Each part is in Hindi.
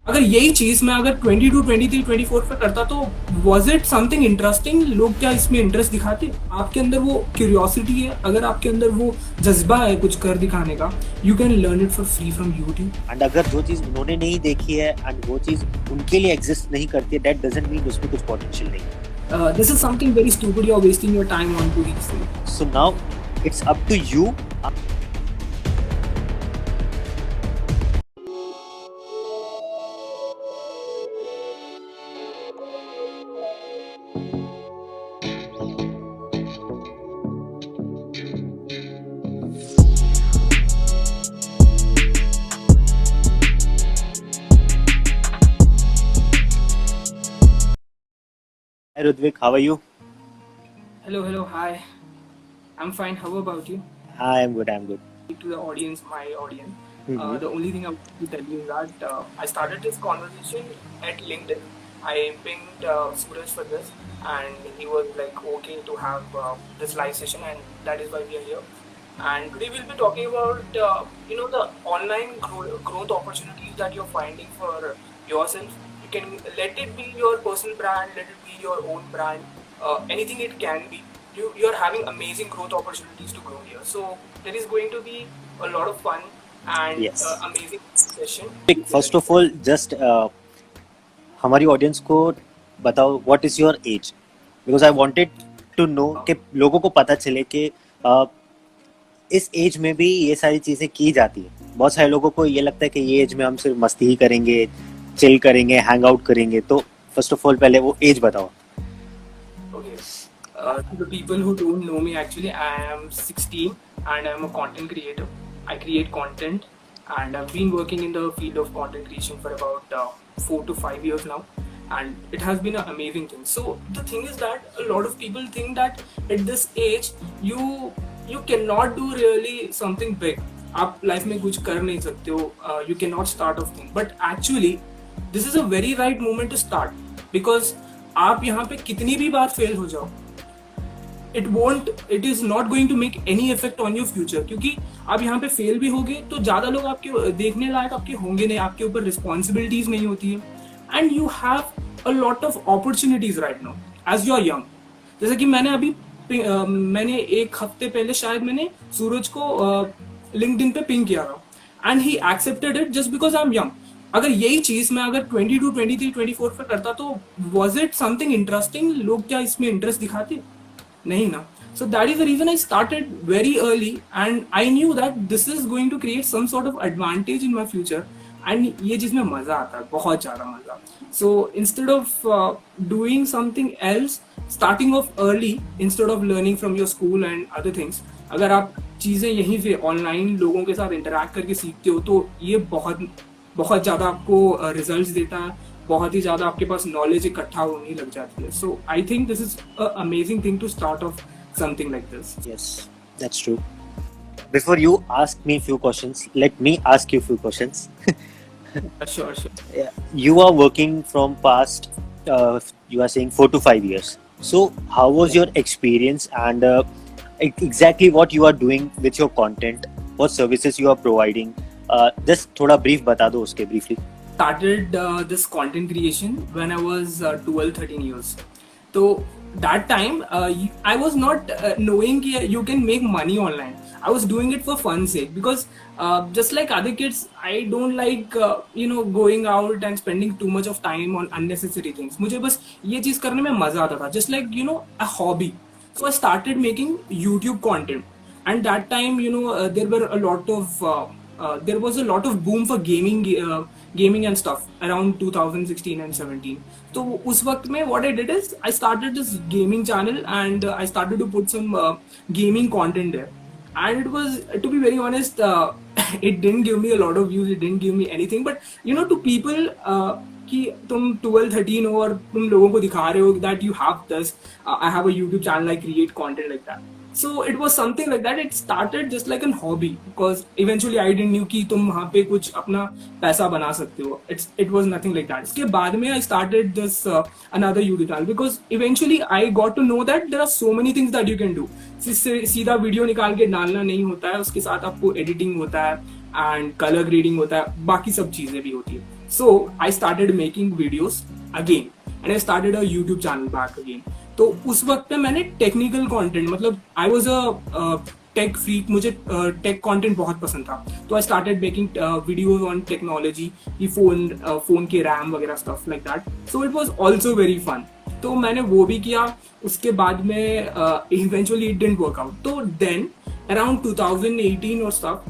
अगर यही चीज मैं अगर 22, 23, 24 पे करता तो वॉज इट समथिंग इंटरेस्टिंग? लोग क्या इसमें इंटरेस्ट दिखाते? आपके अंदर वो क्यूरियोसिटी है, अगर आपके अंदर वो जज्बा है कुछ कर दिखाने का, you can learn it for free from YouTube. And अगर जो चीज उन्होंने नहीं देखी है एंड वो चीज उनके लिए एग्जिस्ट नहीं करती है, दैट डजंट मीन उसमें कुछ पोटेंशियल नहीं है। This is something very stupid, you are wasting your time on to these things. So now it's up to you. Hi Rudvik, how are you? Hello, hi. I'm fine. How about you? I am good, I'm good. To the audience, my audience. Mm-hmm. The only thing I want to tell you is that I started this conversation at LinkedIn. I pinged Suraj for this, and he was like, okay to have this live session, and that is why we are here. And today we'll be talking about the online growth opportunities that you're finding for yourself. You can let it be your personal brand, let it be your own brand, anything it can be. You're having amazing growth opportunities to grow here. So there is going to be a lot of fun and Yes. amazing session. First of all just हमारी ऑडियंस को बताओ what is your age, because I wanted to know कि लोगों को पता चले कि इस एज में भी ये सारी चीजें की जाती है। बहुत सारे लोगों को ये लगता है कि ये एज में हम सिर्फ मस्ती ही करेंगे, चिल करेंगे, हैंग आउट करेंगे। तो फर्स्ट ऑफ ऑल पहले वो एज बताओ। Okay. To the people who don't know me, actually, I am 16 and I'm a content creator. I create content and I've been working in the field of content creation for about 4 to 5 years now. And it has been an amazing thing. So the thing is that a lot of people think that at this age you cannot do really something big. आप लाइफ में कुछ कर नहीं सकते हो. You cannot start a thing. But actually, this is a very right moment to start because आप यहाँ पे कितनी भी बार फेल हो जाओ, it is not going to make any effect on your future, क्योंकि आप यहाँ पे फेल भी होगे तो ज्यादा लोग आपके देखने लायक आपके होंगे नहीं, आपके ऊपर रिस्पॉन्सिबिलिटीज नहीं होती है, and you have a lot of opportunities right now as you are young. जैसे कि मैंने एक हफ्ते पहले शायद मैंने सूरज को लिंक्डइन पे पिंग किया था and he accepted it just because I am young. अगर यही चीज मैं अगर 22, 23, 24 पे करता तो वॉज इट समथिंग इंटरेस्टिंग? लोग क्या इसमें इंटरेस्ट दिखाते? नहीं ना. So that is the reason I started very early and I knew that this is going to create some sort of advantage in my future and ये चीज में मजा आता है, बहुत ज्यादा मजा. So instead of doing something else, starting off early instead of learning from your school and other things, अगर आप चीजें यहीं से ऑनलाइन लोगों के साथ इंटरेक्ट करके सीखते हो तो ये बहुत बहुत ज्यादा आपको रिजल्ट्स देता है, बहुत ही ज्यादा आपके पास नॉलेज इकट्ठा होने लग जाती है. So I think this is a amazing thing to start off something like this. Yes, that's true. Before you ask me few questions, let me ask you few questions. Sure. Yeah. You are working from past, you are saying 4 to 5 years. So how was your experience and exactly what you are doing with your content? What services you are providing? Just थोड़ा brief बता दो उसके briefly. Started this content creation when I was 12, 13 years. So that time I was not knowing you can make money online. I was doing it for fun sake because just like other kids, I don't like going out and spending too much of time on unnecessary things. मुझे बस ये चीज करने में मजा आता था, just like a hobby. So I started making YouTube content, and that time there were a lot of there was a lot of boom for gaming and stuff around 2016 and 17. So उस वक्त में what I did is I started this gaming channel and I started to put some gaming content there, and it was, to be very honest, it didn't give me a lot of views, it didn't give me anything, but to people कि तुम 12, 13 हो और तुम लोगों को दिखा रहे हो that you have this, I have a YouTube channel, I create content like that. So it was something like that. It started just like a hobby because eventually I didn't knew कि तुम वहाँ पे कुछ अपना पैसा बना सकते हो. It was nothing like that. इसके बाद में I started this another YouTube channel because eventually I got to know that there are so many things that you can do. सीधा वीडियो निकाल के डालना नहीं होता है, उसके साथ आपको एडिटिंग होता है एंड कलर ग्रेडिंग होता है, बाकी सब चीजें भी होती है. So I started making videos again and I started a YouTube channel back again. तो उस वक्त पे मैंने टेक्निकल कंटेंट, मतलब I was a tech freak, मुझे टेक कंटेंट बहुत पसंद था, तो I started making videos on technology, ये फोन के रैम वगैरह stuff like that. So it was also very fun. तो मैंने वो भी किया. उसके बाद में eventually it didn't work out. तो देन अराउंड 2018 और स्टफ,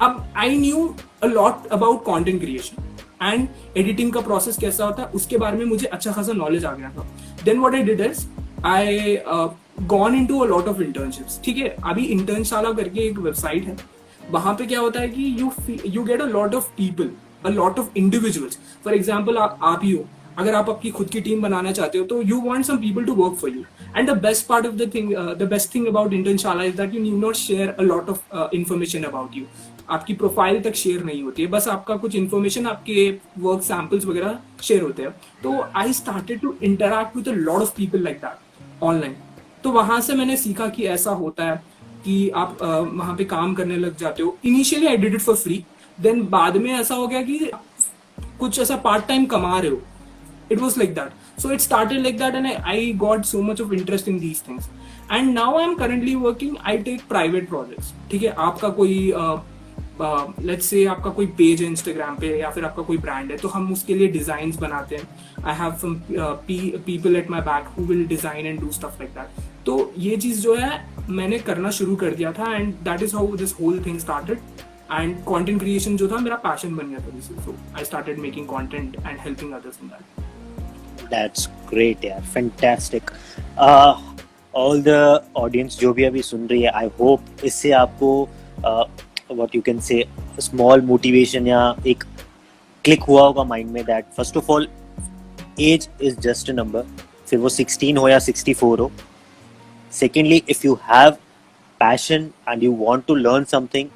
अब I knew a lot about content creation and editing का प्रोसेस कैसा होता है, उसके बारे में मुझे अच्छा खासा नॉलेज आ गया था. Then what I did is I gone into a lot of internships. ठीक है, अभी इंटर्नशाला करके एक वेबसाइट है, वहां पे क्या होता है कि you get a lot of people, a lot of individuals. For example आप ही हो, अगर आप आपकी खुद की टीम बनाना चाहते हो तो you want some people to work for you. And the best part of the best thing about Internshala is that you need not share a lot of information about you. आपकी प्रोफाइल तक शेयर नहीं होती है, बस आपका कुछ इन्फॉर्मेशन, आपके वर्क सैम्पल्स वगैरह शेयर होते हैं. तो I started to interact with a lot of people like that online. तो वहां से मैंने सीखा कि ऐसा होता है कि आप वहां पे काम करने लग जाते हो. Initially I did it for free, then बाद में ऐसा हो गया कि कुछ ऐसा पार्ट टाइम कमा रहे हो. It was like that. So it started like that and I got so much of interest in these things. And now I am currently working, I take private projects. ठीक है, आपका कोई let's say आपका कोई पेज है इंस्टाग्राम पे या फिर आपका कोई ब्रांड है, तो हम उसके लिए डिजाइन्स बनाते हैं. I have some people at my back who will design and do stuff like that. तो ये चीज जो है मैंने करना शुरू कर दिया था and that is how this whole thing started. And content creation जो था मेरा पैशन बन गया था. So I started making content and helping others in that. That's great यार, fantastic. All the audience जो भी अभी सुन रही है, I hope इससे आपको what you can say small motivation या एक click हुआ होगा mind में that first of all age is just a number. फिर वो 16 हो या 64 हो. Secondly, if you have passion and you want to learn something,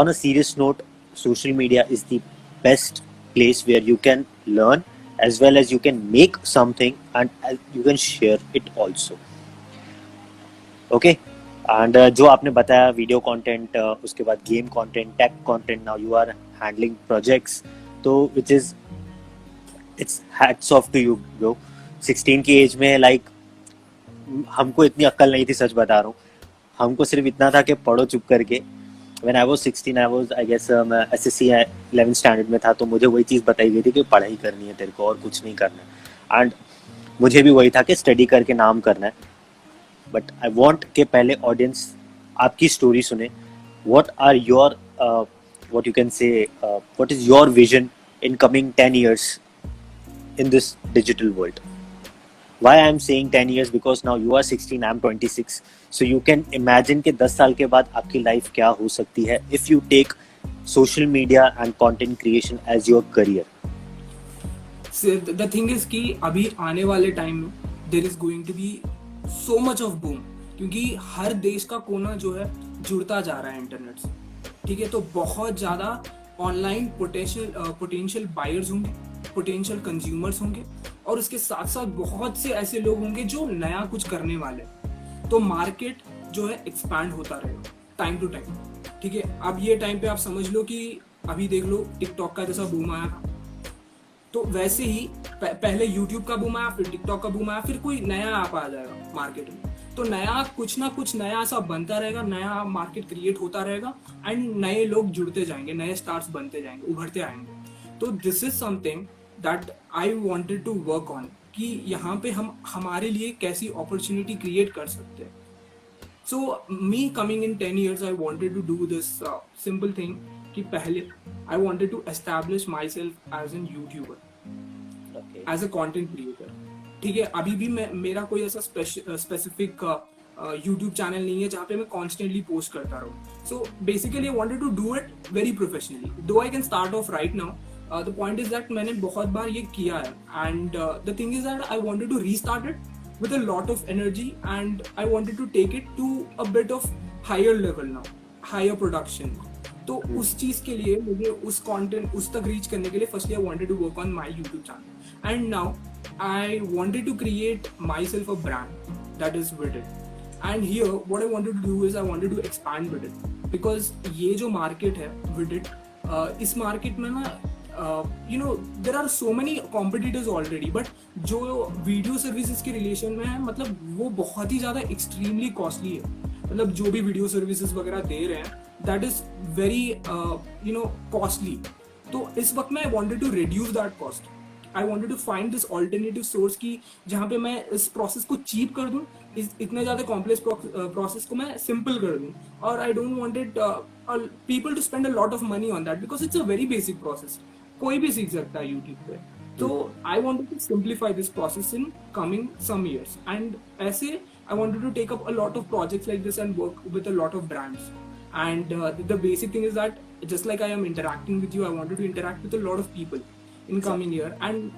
on a serious note, social media is the best place where you can learn as well as you can make something and you can share it also. Okay, and जो आपने बताया वीडियो कंटेंट, उसके बाद game content, tech content, now you are handling projects, तो which is it's hats off to you bro. 16 की एज में लाइक हमको इतनी अक्ल नहीं थी, सच बता रहा हूँ. हमको सिर्फ इतना था कि पढ़ो चुप करके. When I was 16, I was, I guess, SSC 11th standard में था, तो मुझे वही चीज़ बताई गई थी कि पढ़ाई करनी है तेरे को और कुछ नहीं करना है. एंड मुझे भी वही था कि स्टडी करके नाम करना है. बट आई वॉन्ट कि पहले ऑडियंस आपकी स्टोरी सुने. What are your what you can say what is your vision in coming 10 years in this digital world? Why I am saying 10 years? Because now you are 16, I am 26. So you can imagine कि 10 साल के बाद आपकी लाइफ क्या हो सकती है if you take social media and content creation as your career. So the thing is कि अभी आने वाले टाइम में there is going to be so much of boom, क्योंकि हर देश का कोना जो है जुड़ता जा रहा है इंटरनेट से. ठीक है, तो बहुत ज़्यादा ऑनलाइन पोटेंशियल बायर्स होंगे, पोटेंशियल कंज्यूमर्स होंगे, और उसके साथ साथ बहुत से ऐसे लोग होंगे जो नया कुछ करने वाले. तो मार्केट जो है एक्सपैंड होता रहेगा टाइम टू टाइम. ठीक है, अब ये टाइम पे आप समझ लो कि अभी देख लो टिकटॉक का जैसा बूम आया था, तो वैसे ही पहले यूट्यूब का बूम आया, फिर टिकटॉक का बूम आया, फिर कोई नया ऐप आ जाएगा मार्केट में. तो नया कुछ ना कुछ नया ऐसा बनता रहेगा, नया मार्केट क्रिएट होता रहेगा एंड नए लोग जुड़ते जाएंगे, नए स्टार्स बनते जाएंगे, उभरते आएंगे. तो this is something that I wanted to work on, कि यहाँ पे हम हमारे लिए कैसी अपॉर्चुनिटी क्रिएट कर सकते हैं. So me coming in 10 years I wanted to do this simple thing कि पहले I wanted to establish myself as an YouTuber, as a content creator. ठीक है, अभी भी मेरा कोई ऐसा स्पेसिफिक यूट्यूब चैनल नहीं है जहाँ पे मैं कॉन्स्टेंटली पोस्ट करता रहूँ. So basically I wanted to do it very professionally, though I can start off right now. The point is that मैंने बहुत बार ये किया है and the thing is that I wanted to restart it with a lot of energy and I wanted to take it to a bit of higher level now, higher production. तो उस चीज के लिए मुझे उस कंटेंट उस तक रीच करने के लिए firstly I wanted to work on my YouTube channel and now I wanted to create myself a brand that is Vidit. And here what I wanted to do is I wanted to expand Vidit because ये जो market है Vidit, इस मार्केट में ना there are so many competitors already, but जो वीडियो सर्विसेज के रिलेशन में है, मतलब वो बहुत ही ज़्यादा एक्सट्रीमली कॉस्टली है. मतलब जो भी वीडियो सर्विसेज वगैरह दे रहे हैं, दैट इज वेरी कॉस्टली. तो इस वक्त में I wanted to reduce that cost. I wanted to find this alternative source की जहाँ पे मैं इस प्रोसेस को चीप कर दूँ, इतने ज़्यादा कॉम्प्लेक्स प्रोसेस को मैं सिंपल कर दूँ. और I don't wanted people to spend a lot of money on that, because it's a very basic process. कोई भी सीख सकता है यूट्यूब पे. तो I wanted to simplify this process in coming some years, and ऐसे I wanted to take up a lot of projects like this and work with a lot of brands. And the basic thing is that just like I am interacting with you, I wanted to interact with a lot of people in coming year and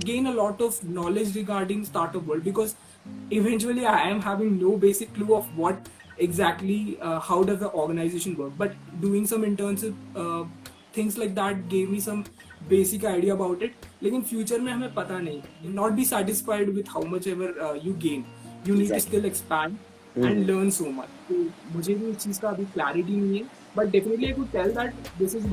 gain a lot of knowledge regarding startup world, because eventually I am having no basic clue of what exactly how does the organization work. But doing some internship things like that gave me some basic idea about it. लेकिन future में हमें पता नहीं. Not be satisfied with how much ever you gain. You need to still expand and learn so much. तो मुझे भी इस चीज़ का अभी clarity नहीं है, but definitely I could tell that this is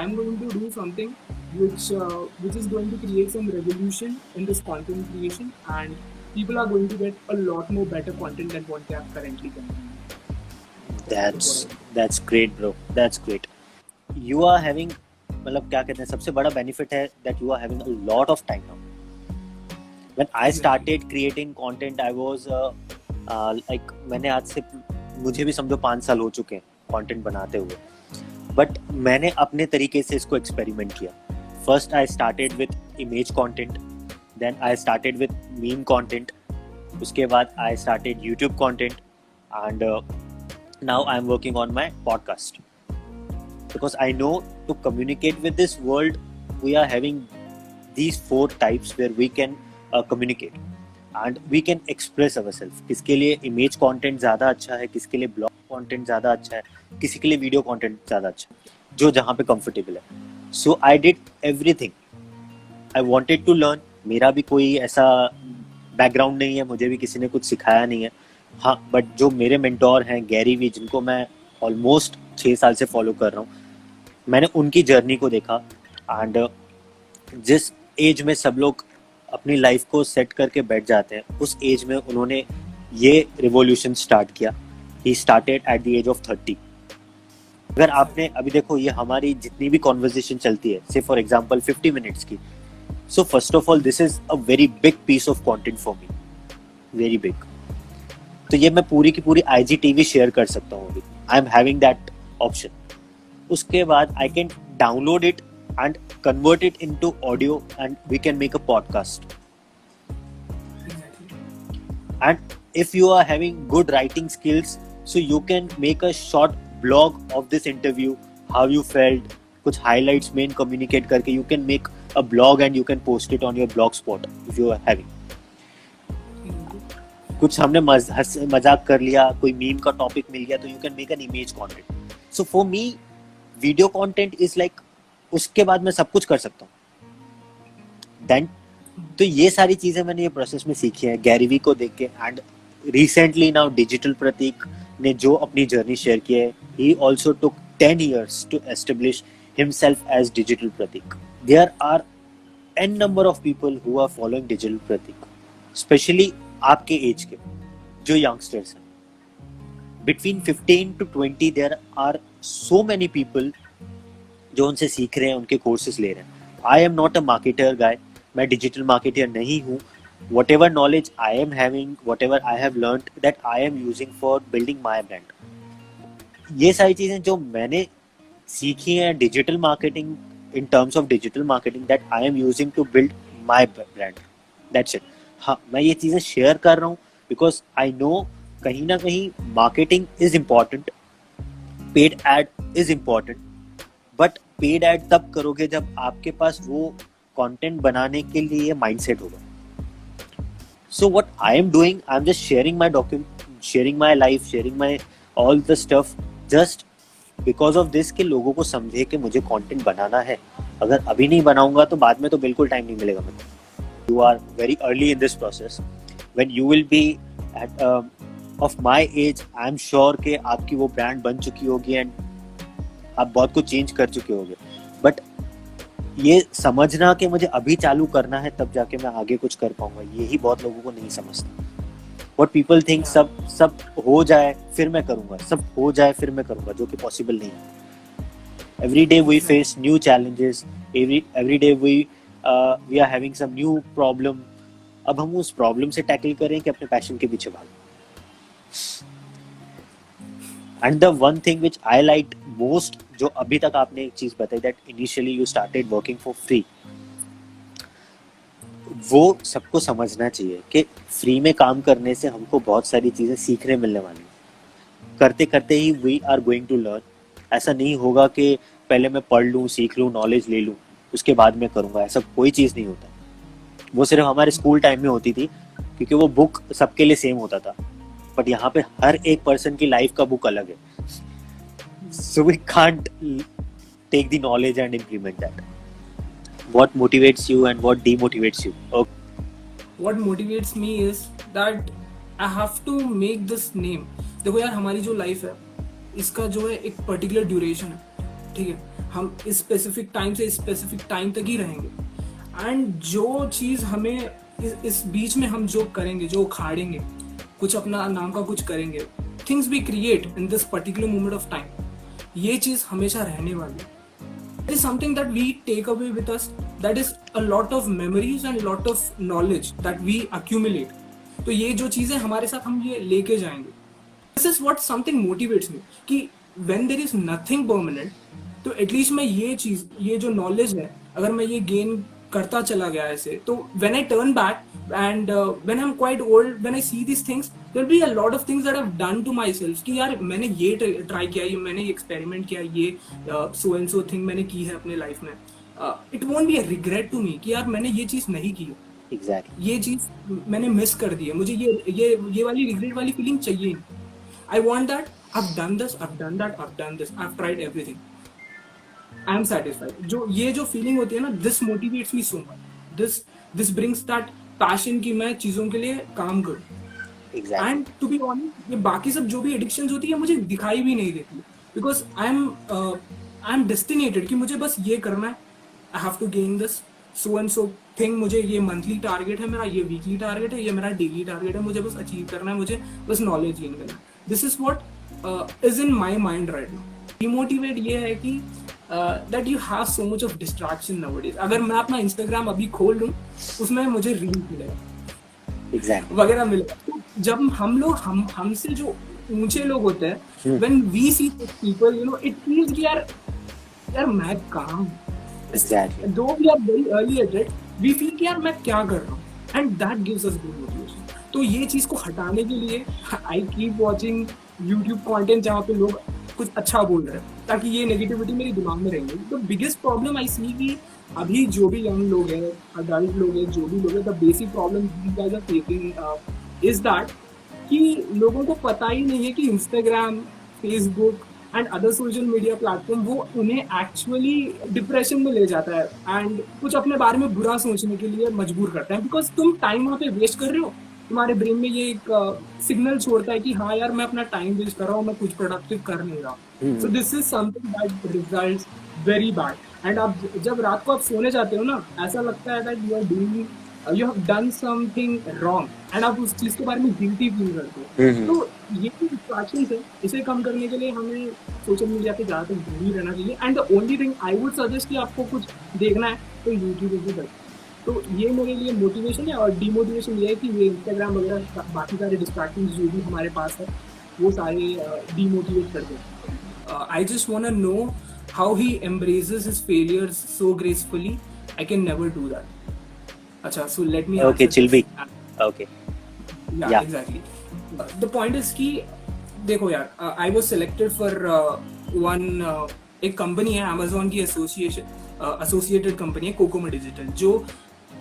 I'm going to do something which is going to create some revolution in this content creation, and people are going to get a lot more better content than what they are currently getting. That's great, bro. That's great. You are having, मतलब क्या कहते हैं, सबसे बड़ा benefit है that you are having a lot of time now. When I started creating content, I was like, मैंने आज से, मुझे भी समझो 5 साल हो चुके हैं content बनाते हुए, but मैंने अपने तरीके से इसको experiment किया. First I started with image content, then I started with meme content, उसके बाद I started YouTube content, and now I'm working on my podcast, because I know to communicate with this world, we are having these 4 types where we can communicate and we can express ourselves. किसके लिए image content ज़्यादा अच्छा है, किसके लिए blog content ज़्यादा अच्छा है, किसी के लिए video content ज़्यादा अच्छा है, जो जहाँ पे comfortable है. So I did everything. I wanted to learn. मेरा भी कोई ऐसा background नहीं है, मुझे भी किसी ने कुछ सिखाया नहीं है. हाँ, but जो मेरे mentor हैं गैरी वी, जिनको मैं almost 6 साल से follow कर रहा हूँ, मैंने उनकी जर्नी को देखा. एंड जिस एज में सब लोग अपनी लाइफ को सेट करके बैठ जाते हैं, उस एज में उन्होंने ये रिवॉल्यूशन स्टार्ट किया. He started at the age of 30. अगर आपने अभी देखो, ये हमारी जितनी भी कॉन्वर्सेशन चलती है, से फॉर एग्जांपल 50 मिनट्स की, so first of all this is a very big piece of content for me, very big. तो ये मैं पूरी की पूरी IGTV शेयर कर सकता हूँ अभी. आई एम हैविंग दैट ऑप्शन. उसके बाद I can download it and convert it into audio and we can make a podcast. And if you are having good writing skills, so you can make a short blog of this interview, how you felt, कुछ highlights main communicate करके you can make a blog and you can post it on your blogspot if you are having. कुछ हमने मजाक कर लिया, कोई मीम का टॉपिक मिल गया, तो you can make an image content. So for me, video content is like, उसके बाद मैं सब कुछ कर सकता हूँ. देन तो ये सारी चीजें मैंने ये प्रोसेस में सीखी है गैरी वी को देख के. एंड रिसेंटली नाउ डिजिटल प्रतीक ने जो अपनी जर्नी शेयर की है, he also took 10 years to establish himself as digital Pratik. There are n number of people who are following digital Pratik, especially आपके एज के जो यंगस्टर्स हैं. Between 15 to 20 there are so many people जो उनसे सीख रहे हैं, उनके कोर्सेज ले रहे हैं. I am not a marketer guy, मैं डिजिटल मार्केटर नहीं हूँ. Whatever knowledge I am having, whatever I have learned, that I am using for building my brand. ये सारी चीज़ें जो मैंने सीखी हैं digital marketing, in terms of digital marketing, that I am using to build my brand. That's it. हाँ, मैं ये चीज़ें शेयर कर रहा हूँ बिकॉज आई नो कहीं ना कहीं marketing is important, paid ad is important, but paid ad तब करोगे जब आपके पास वो कंटेंट बनाने के लिए माइंडसेट होगा. So what I am doing, I am just sharing my document, sharing my life, sharing my all the stuff, just because of this कि लोगों को समझे कि मुझे कंटेंट बनाना है. अगर अभी नहीं बनाऊंगा तो बाद में तो बिल्कुल टाइम नहीं मिलेगा मुझे. You are very early in this process. When you will be at of my age, I am sure कि आपकी वो ब्रांड बन चुकी होगी एंड आप बहुत कुछ चेंज कर चुके होंगे. बट ये समझना कि मुझे अभी चालू करना है तब जाके मैं आगे कुछ कर पाऊंगा, यही बहुत लोगों को नहीं समझता. What people think सब सब हो जाए फिर मैं करूंगा, सब हो जाए फिर मैं करूंगा, जो कि पॉसिबल नहीं है. Every day we face new challenges. Every day we are having some new problem. अब हम उस प्रॉब्लम से टैकल करें कि अपने पैशन के पीछे भागें. And the one thing which I like most, जो अभी तक आपने एक चीज बताई, that initially you started working for free, वो सबको समझना चाहिए कि फ्री में काम करने से हमको बहुत सारी चीजें सीखने मिलने वाली हैं. करते करते ही we are going to learn. ऐसा नहीं होगा कि पहले मैं पढ़ लूँ, सीख लूँ, नॉलेज ले लूँ, उसके बाद मैं करूँगा. ऐसा कोई चीज़ नहीं होता. वो सिर्फ हमारे स्कूल टाइम में होती थी, क्योंकि वो बुक सबके लिए सेम होता था. बट यहाँ पे हर एक पर्सन की लाइफ का बुक अलग है. So we can't take the knowledge and implement that. What motivates you and what demotivates you? Okay. What motivates me is that I have to make this name. देखो यार, हमारी जो लाइफ है इसका जो है एक पर्टिकुलर ड्यूरेशन है, ठीक है. हम इस स्पेसिफिक टाइम से इस स्पेसिफिक टाइम तक ही रहेंगे. एंड जो चीज़ हमें इस बीच में हम जो करेंगे, जो उखाड़ेंगे, कुछ अपना नाम का कुछ करेंगे, things we create in this particular moment of time, ये चीज़ हमेशा रहने वाली है. It is something that we take away with us, that is a lot of memories and lot of knowledge that we accumulate. तो ये जो चीज़ें हमारे साथ हम ये लेके जाएंगे. This is what something motivates me, कि when there is nothing permanent, तो एटलीस्ट मैं ये चीज़, ये जो नॉलेज है, अगर मैं ये गेन करता चला गया ऐसे, तो when I turn back and when I'm quite old, when I see these things, there will be a lot of things that I've done to myself, कि यार मैंने ये ट्राई किया, ये मैंने एक्सपेरिमेंट किया, ये सो एंड सो थिंग मैंने की है अपने लाइफ में. It won't be a regret to me कि यार मैंने ये चीज़ नहीं की. Exactly. ये चीज़ मैंने मिस कर दी है. मुझे ये वाली रिग्रेट वाली फीलिंग चाहिए. I want that. I've done this, I've done that, I've done this, I've tried everything. I am satisfied. जो ये जो फीलिंग होती है ना, this motivates me so much. This brings that passion कि मैं चीज़ों के लिए काम करूँ. Exactly. And to be honest, ये बाकी सब जो भी एडिक्शन होती है मुझे दिखाई भी नहीं देती, बिकॉज आई एम डेस्टिनेटेड कि मुझे बस ये करना है. I have to gain this so and so thing. मुझे ये मंथली टारगेट है मेरा, ये वीकली टारगेट है, ये मेरा डेली टारगेट है. मुझे बस अचीव करना है, मुझे बस नॉलेज गेन करना है. This is what is in my mind right now. Demotivate ये है कि that you have so much of distraction nowadays. अगर मैं अपना इंस्टाग्राम अभी खोल लूँ, उसमें मुझे रील मिलेगा, Exactly. वगैरह मिलेगा. तो जब हम लोग हमसे जो ऊंचे लोग होते हैं, when we see people, you know, it feels कि यार मैं कहाँ हूँ. Exactly. Though we are very early at it, we feel कि यार मैं क्या कर रहा हूँ, and that gives us good motivation. तो ये चीज़ को हटाने के लिए I keep watching YouTube content जहाँ पे लोग कुछ अच्छा बोल रहे हैं, ताकि ये नेगेटिविटी मेरे दिमाग में रहेंगे. तो बिगेस्ट प्रॉब्लम आई सी कि अभी जो भी यंग लोग हैं, अडल्ट लोग हैं, जो भी लोग हैं, the basic problem these guys are facing is that कि लोगों को पता ही नहीं है कि Instagram, Facebook and other social media platform वो उन्हें एक्चुअली डिप्रेशन में ले जाता है एंड कुछ अपने बारे में बुरा सोचने के लिए मजबूर करता है. बिकॉज तुम टाइम वहाँ पे वेस्ट कर रहे हो, तुम्हारे ब्रेन में ये एक सिग्नल छोड़ता है कि हाँ यार मैं अपना टाइम वेस्ट कर रहा हूँ, मैं कुछ प्रोडक्टिव कर नहीं रहा. So this is something that results very bad. And आप जब रात को आप सोने जाते हो ना, ऐसा लगता है that you are doing, you have done something wrong, and आप उस चीज़ के बारे में गिल्टी फील करते हो. तो ये जो डिस्ट्रैक्शंस है, इसे कम करने के लिए हमें सोशल मीडिया पे ज़्यादातर दूर ही रहना चाहिए. And the only thing I would suggest कि आपको कुछ देखना है तो यूट्यूब इज द बेस्ट. तो ये मेरे लिए मोटिवेशन है. और डीमोटिवेशन ये है कि ये इंस्टाग्राम वगैरह बाकी सारे डिस्ट्रैक्शंस जो भी हमारे पास है, वो सारे डीमोटिवेट कर देते हैं. I just want to know how he embraces his failures so gracefully. I can never do that. Acha, so let me Okay, Chilby. Okay. Yeah, exactly. The point is कि देखो यार, I was selected for one एक कंपनी है Amazon की associated कंपनी है कोकोमो डिजिटल, जो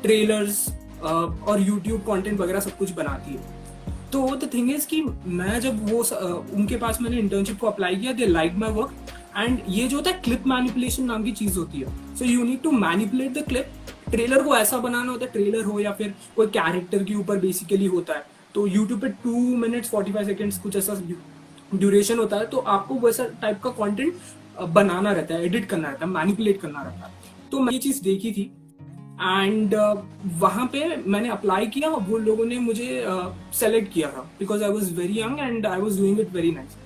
ट्रेलर्स और YouTube कंटेंट वगैरह सब कुछ बनाती है. तो द थिंग इज कि मैं जब वो उनके पास मैंने इंटर्नशिप को अप्लाई किया, they like my work. And ये जो होता है क्लिप मैनिपुलेशन नाम की चीज होती है. So you need to manipulate the clip. Trailer को ऐसा बनाना होता है, ट्रेलर हो या फिर कोई कैरेक्टर के ऊपर बेसिकली होता है. तो यूट्यूब पे 2 minutes 45 seconds कुछ ऐसा ड्यूरेशन होता है. तो आपको वैसा टाइप का कंटेंट बनाना रहता है, एडिट करना रहता है, मैनिपुलेट करना रहता है. तो मैं ये चीज़ देखी थी एंड वहाँ पे मैंने अप्लाई किया, वो लोगों ने मुझे सेलेक्ट किया था because I was very young and I was doing it very nice.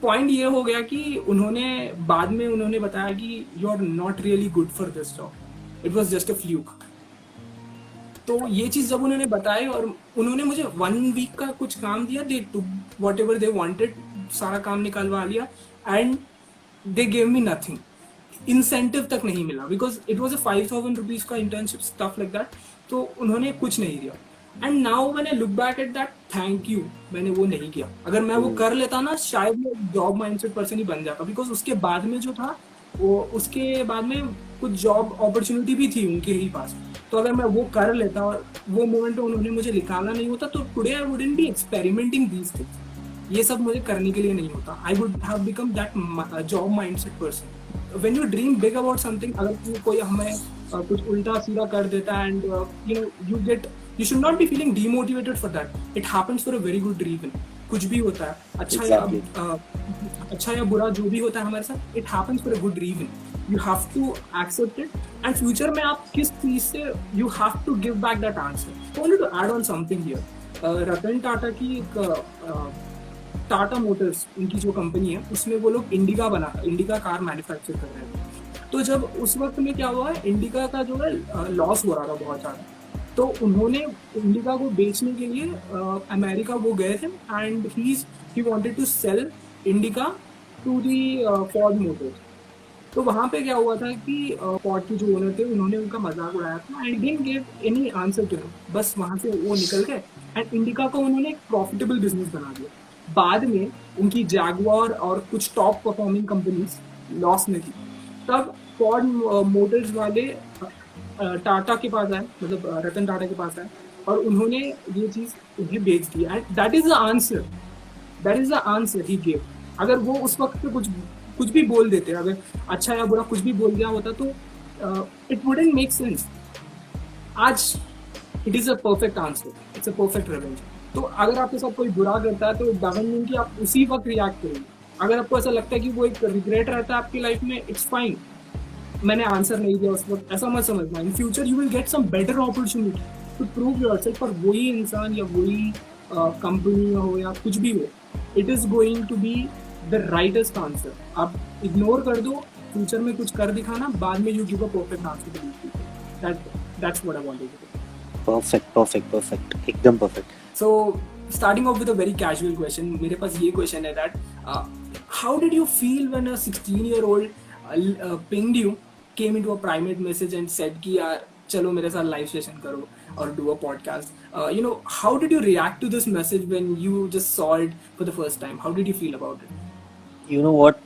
Point ये हो गया कि उन्होंने बाद में उन्होंने बताया कि you are not really good for this job, it was just a fluke. तो ये चीज जब उन्होंने बताई और उन्होंने मुझे 1 वीक का कुछ काम दिया, they to whatever they wanted, सारा काम निकालवा लिया and they gave me nothing, incentive तक नहीं मिला because it was a 5,000 rupees का इंटर्नशिप स्टफ लाइक दैट। तो उन्होंने कुछ नहीं दिया एंड नाउ मैंने look back at that, thank you मैंने वो नहीं किया। अगर मैं वो कर लेता ना शायद मैं जॉब माइंडसेट पर्सन ही बन जाता बिकॉज उसके बाद में जो था वो उसके बाद में कुछ जॉब अपॉर्चुनिटी भी थी उनके ही पास। तो अगर मैं वो कर लेता और वो मोमेंट उन्होंने मुझे निकालना नहीं होता तो today I wouldn't be experimenting these things. ये सब मुझे करने के लिए नहीं होता। I would have become that job mindset person. When you dream big about something, अगर कोई हमें कुछ उल्टा सीधा कर देता and you should not be feeling demotivated for that. It happens for a very good reason. कुछ भी होता है अच्छा या बुरा जो भी होता है हमारे साथ, it happens for a good reason. You have to accept it and future में आप किस चीज से you have to give back that answer. I wanted to add on something here. Ratan Tata की एक टाटा मोटर्स उनकी जो कंपनी है उसमें वो लोग इंडिका कार मैन्युफैक्चर कर रहे हैं। तो जब उस वक्त में क्या हुआ है, इंडिका का जो है लॉस हो रहा था बहुत ज़्यादा, तो उन्होंने इंडिका को बेचने के लिए अमेरिका वो गए थे and he wanted to sell Indica to the Ford Motors. तो वहाँ पे क्या हुआ था कि फॉर्ड के जो ओनर थे उन्होंने उनका मजाक उड़ाया था and didn't give any answer to him. बस वहाँ से वो निकल गए एंड इंडिका को उन्होंने एक प्रॉफिटेबल बिजनेस बना दिया। बाद में उनकी जैगुआर और कुछ टॉप परफॉर्मिंग कंपनीज लॉस में थी। तब फॉर्ड मोटर्स वाले टाटा के पास आए, मतलब रतन टाटा के पास आए और उन्होंने ये चीज उन्हें बेच दिया and that is the answer he gave. अगर वो उस वक्त पे कुछ भी बोल देते, अगर अच्छा या बुरा कुछ भी बोल दिया होता तो इट वुडंट मेक सेंस। आज it is a perfect answer, it's a perfect revenge. तो अगर आपके साथ कोई बुरा करता है तो डजंट मीन कि आप उसी वक्त रिएक्ट करेंगे। अगर आपको ऐसा लगता है कि वो एक रिग्रेट रहता है आपकी लाइफ में, इट्स फाइन, मैंने आंसर नहीं दिया उस वक्त, ऐसा मत समझना। In future you will get some better opportunity to prove yourself. और वही इंसान या वही कंपनी हो या कुछ भी हो, it is going to be the rightest answer. आप इग्नोर कर दो, फ्यूचर में कुछ कर दिखाना, बाद में you give a perfect answer to people. That's what I wanted to do. Perfect, एकदम perfect. So starting off with a very casual question, मेरे पास ये question है that how did you feel when a 16-year-old pinged you, came into a private message and said कि यार चलो मेरे साथ live session करो और do a podcast? How did you react to this message when you just saw it for the first time? How did you feel about it? You know what?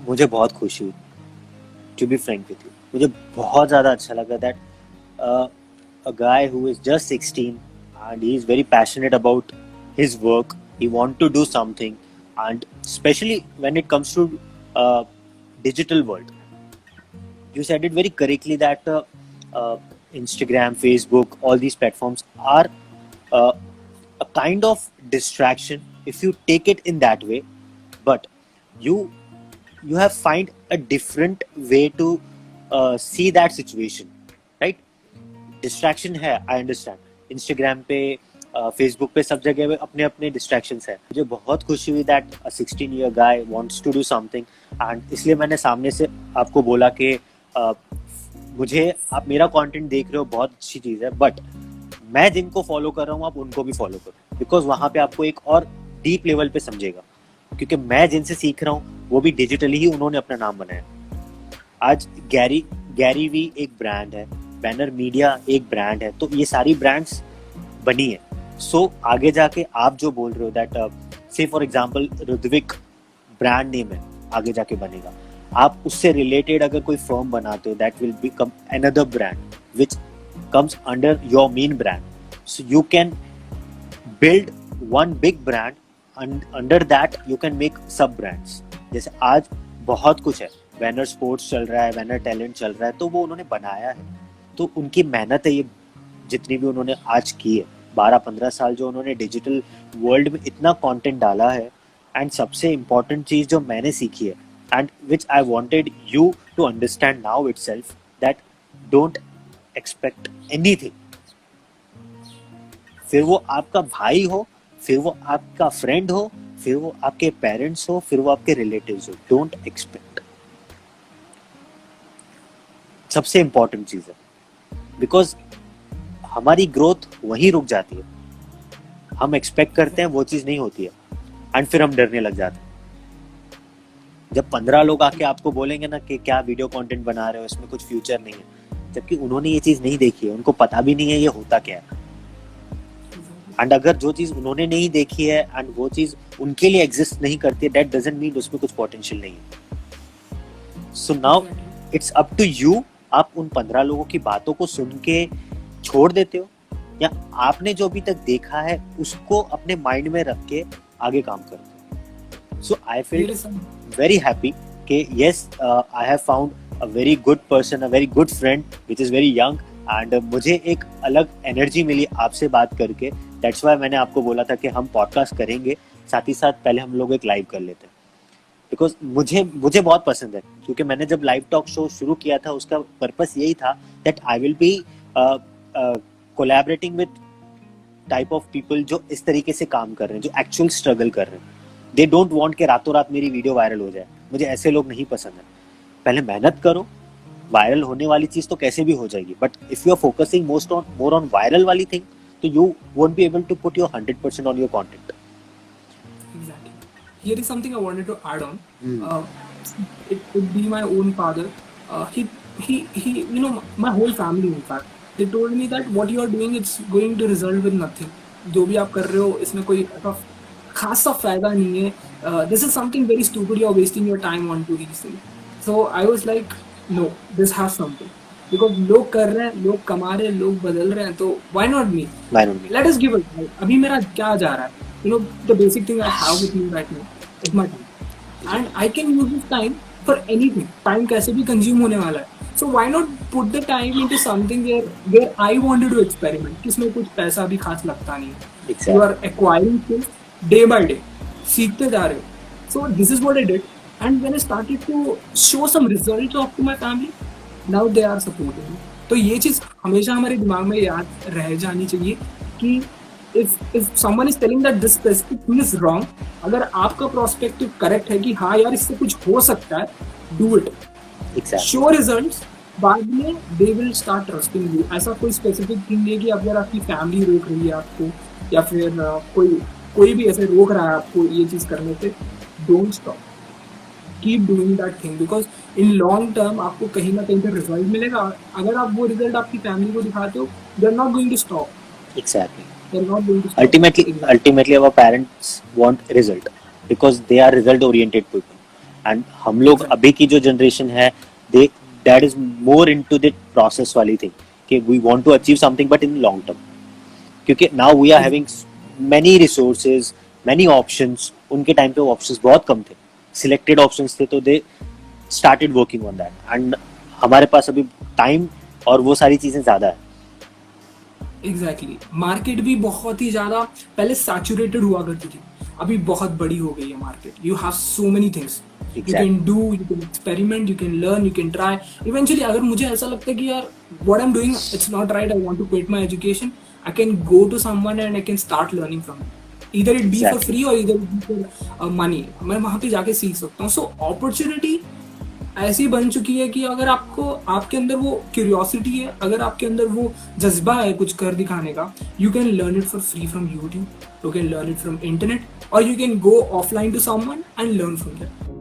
मुझे बहुत खुशी हुई, to be frank with you. मुझे बहुत ज़्यादा अच्छा लगा that a guy who is just 16 and he is very passionate about his work, he want to do something, and especially when it comes to digital world. You said it very correctly that Instagram, Facebook, all these platforms are a kind of distraction if you take it in that way, but you have find a different way to see that situation, right? Distraction है, I understand. इंस्टाग्राम पे, फेसबुक पे, सब जगह पे अपने अपने डिस्ट्रैक्शंस है। मुझे बहुत खुशी हुई that a 16-year guy wants to do something, and इसलिए मैंने सामने से आपको बोला कि मुझे आप मेरा कंटेंट देख रहे हो, बहुत अच्छी चीज़ है, बट मैं जिनको फॉलो कर रहा हूँ आप उनको भी फॉलो करो, बिकॉज वहाँ पे आपको एक और डीप लेवल पे समझेगा। क्योंकि मैं जिनसे सीख रहा हूँ वो भी डिजिटली ही उन्होंने अपना नाम बनाया। आज गैरी वी एक ब्रांड है, बैनर मीडिया एक ब्रांड है, तो ये सारी ब्रांड्स बनी है। सो आगे जाके आप जो बोल रहे हो दैट से फॉर एग्जांपल रुद्विक ब्रांड नेम है, आगे जाके बनेगा। आप उससे रिलेटेड अगर कोई फर्म बनाते हो that will become another brand which comes under your main brand. So you can build one big brand, under that you can make सब ब्रांड्स। जैसे आज बहुत कुछ है, बैनर स्पोर्ट्स चल रहा है, बैनर टैलेंट चल रहा है, तो वो उन्होंने बनाया है, तो उनकी मेहनत है ये जितनी भी उन्होंने आज की है। 12-15 साल जो उन्होंने डिजिटल वर्ल्ड में इतना कंटेंट डाला है। एंड सबसे इम्पोर्टेंट चीज़ जो मैंने सीखी है and which I wanted you to understand now itself, that don't expect anything. फिर वो आपका भाई हो, फिर वो आपका फ्रेंड हो, फिर वो आपके पेरेंट्स हो, फिर वो आपके रिलेटिव्स हो, डोंट एक्सपेक्ट। सबसे इंपॉर्टेंट चीज है, बिकॉज हमारी ग्रोथ वहीं रुक जाती है। हम एक्सपेक्ट करते हैं, वो चीज नहीं होती है, एंड फिर हम डरने लग जाते हैं। जब 15 लोग आके आपको बोलेंगे ना कि क्या वीडियो कंटेंट बना रहे हो, इसमें कुछ फ्यूचर नहीं है, जबकि उन्होंने ये चीज नहीं देखी है, उनको पता भी नहीं है ये होता क्या है। एंड अगर जो चीज उन्होंने नहीं देखी है एंड वो चीज उनके लिए एग्जिस्ट नहीं करती है, दैट डजंट मीन उसमें कुछ पोटेंशियल नहीं है। So now it's up to you, आप उन 15 लोगों की बातों को सुन के छोड़ देते हो, या आपने जो अभी तक देखा है उसको अपने माइंड में रख के आगे काम करते हो। सो आई फील very happy कि yes, I have found a very good person, a very good friend which is very young, and मुझे एक अलग एनर्जी मिली आपसे बात करके। That's why मैंने आपको बोला था कि हम पॉडकास्ट करेंगे, साथ ही साथ पहले हम लोग एक लाइव कर लेते हैं, बिकॉज मुझे बहुत पसंद है। क्योंकि मैंने जब लाइव टॉक शो शुरू किया था उसका पर्पस यही था that I will be collaborating with type of people जो इस तरीके से काम कर रहे हैं, जो एक्चुअल स्ट्रगल कर रहे हैं। दे डोंट वांट के रातों रात मेरी वीडियो वायरल हो जाए, मुझे ऐसे लोग नहीं पसंद है। पहले मेहनत करो, वायरल होने वाली चीज तो कैसे भी हो जाएगी, but if you are focusing more on viral वाली थिंग, तो you won't be able to put your 100% on your content. Exactly. Here is something I wanted to add on. It could be my own father. He, my whole family, in fact, they told me that what you are doing, it's going to result with nothing. जो भी आप कर रहे हो, इसमें कोई ऐसा खासा फायदा नहीं है. This is something very stupid. You are wasting your time on to these things. So I was like, no, this has something. Because लोग कर रहे हैं, लोग कमा रहे हैं, लोग बदल रहे हैं, तो why not me? Let us give it. अभी मेरा क्या जा रहा है? The basic thing I have with me right now is my time, and I can use this time for anything. Time कैसे भी consume होने वाला है. So why not put the time into something where I wanted to experiment? किसमें कुछ पैसा भी खास लगता नहीं है. Exactly. You are acquiring skills day by day. सीखते जा रहे हो. So this is what I did, and when I started to show some results off to my family, now they are supporting me. तो ये चीज हमेशा हमारे दिमाग में याद रह जानी चाहिए कि if someone is telling that this specific thing is wrong, अगर आपका प्रोस्पेक्टिव करेक्ट है कि हाँ यार इससे कुछ हो सकता है, do it. Exactly. Show results, बाद में they will start trusting you. ऐसा कोई स्पेसिफिक थिंग नहीं है कि अगर आपकी फैमिली रोक रही है आपको, या फिर कोई भी ऐसे रोक रहा है आपको ये चीज करने से, don't stop. Keep doing that thing, because in long term आपको कहीं ना कहीं पे रिजल्ट मिलेगा. अगर आप वो रिजल्ट आपकी फैमिली को दिखाते हो, they are not going to stop. Exactly. They're not going to stop. Ultimately our parents want result because they are result oriented people, and हम लोग अभी की जो जनरेशन है, that is more into the process वाली thing कि we want to achieve something but in long term, क्योंकि now we are having many resources, many options. उनके टाइम पे options बहुत कम थे, selected options थे, तो they started working on that, and हमारे पास अभी टाइम और वो सारी चीजें ज्यादा है. एग्जैक्टली. मार्केट भी बहुत ही ज्यादा पहले सैचुरेटेड हुआ करती थी, अभी बहुत बड़ी हो गई है market. You have so many things you can do, you can experiment, you can learn, you can try. Eventually अगर मुझे ऐसा लगता है कि यार what I am doing it's not right, I want to quit my education, I can go to someone and I can start learning from either it be for free or either it be for money. मैं वहां पे जाके सीख सकता हूँ. सो अपॉर्चुनिटी ऐसी बन चुकी है कि अगर आपके अंदर वो क्यूरियोसिटी है, अगर आपके अंदर वो जज्बा है कुछ कर दिखाने का, you can learn it for free from YouTube, you can learn it from internet, और you can go offline to someone and learn from that.